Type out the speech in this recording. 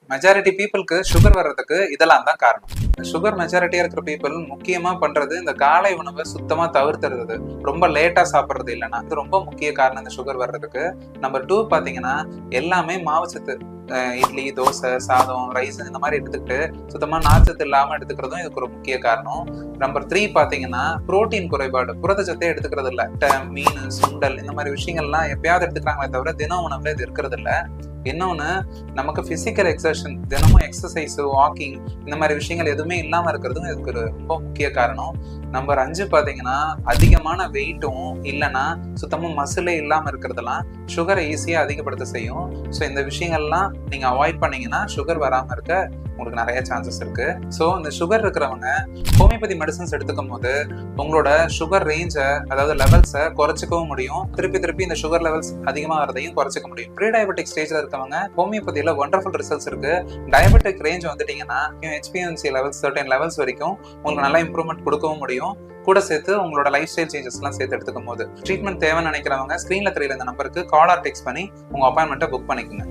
Majority பீப்புளுக்கு sugar வர்றதுக்கு இதெல்லாம் தான் காரணம். சுகர் மெஜாரிட்டியா இருக்கிற பீப்புள் முக்கியமா பண்றது இந்த காலை உணவை சுத்தமா தவிர்த்துறது, ரொம்ப லேட்டா சாப்பிடுறது இல்லைன்னா இது ரொம்ப முக்கிய காரணம் இந்த சுகர் வர்றதுக்கு. நம்பர் 2 பாத்தீங்கன்னா எல்லாமே மாவுச்சத்து, இட்லி, தோசை, சாதம், ரைஸ் இந்த மாதிரி எடுத்துக்கிட்டு சுத்தமா நார்ச்சத்து இல்லாம எடுத்துக்கிறதும் இதுக்கு ஒரு முக்கிய காரணம். நம்பர் 3 பாத்தீங்கன்னா புரோட்டீன் குறைபாடு, புரதச்சத்தே எடுத்துக்கிறது இல்ல. மீன், சுண்டல் இந்த மாதிரி விஷயங்கள்லாம் எப்பயாவது எடுத்துக்கிறாங்களே தவிர தினம் உணவுல இது இருக்கிறது இல்ல. இன்னொன்னு, நமக்கு பிசிக்கல் எக்ஸர்ஷன், தினமும் எக்ஸசைஸ், வாக்கிங் இந்த மாதிரி விஷயங்கள் எதுவுமே இல்லாம இருக்கிறதும் இதுக்கு ஒரு ரொம்ப முக்கிய காரணம். நம்பர் 5 பாத்தீங்கன்னா அதிகமான வெயிட்டும் இல்லைன்னா சுத்தமா மசிலே இல்லாம இருக்கிறதெல்லாம் சுகரை ஈஸியா அதிகப்படுத்த செய்யும். ஸோ இந்த விஷயங்கள்லாம் நீங்க அவாய்ட் பண்ணீங்கன்னா சுகர் வராம இருக்க உங்களுக்கு நிறைய சான்சஸ் இருக்கு. ஸோ இந்த சுகர் இருக்கிறவங்க ஹோமியோபதி மெடிசன்ஸ் எடுத்துக்கும் போது உங்களோட சுகர் ரேஞ்சை, அதாவது லெவல்ஸை குறைச்சிக்கவும் முடியும். திருப்பி இந்த சுகர் லெவல்ஸ் அதிகமாக வரதையும் குறைச்சிக்க முடியும். ப்ரீ டயபெட்டிக் ஸ்டேஜ்ல இருக்கவங்க ஹோமியோபதியில ஒண்டர்ஃபுல் ரிசல்ட்ஸ் இருக்கு. டயபெட்டிக் ரேஞ்ச் வந்துட்டீங்கன்னா HbA1c லெவல்ஸ் 13 லெவல்ஸ் வரைக்கும் உங்களுக்கு நல்லா இம்ப்ரூவ்மெண்ட் கொடுக்கவும் முடியும். கூட சேர்த்து உங்களோட லைஃப் ஸ்டைல் சேஞ்சஸ் எல்லாம் சேர்த்து எடுத்துக்கும் போது ட்ரீட்மெண்ட் தேவைன்னு நினைக்கிறவங்க ஸ்கிரீன்ல தெரியல இந்த நம்பருக்கு கால் ஆர் டெக்ஸ்ட் பண்ணி உங்க அப்பாயின்மெண்ட்டை புக் பண்ணிக்கோங்க.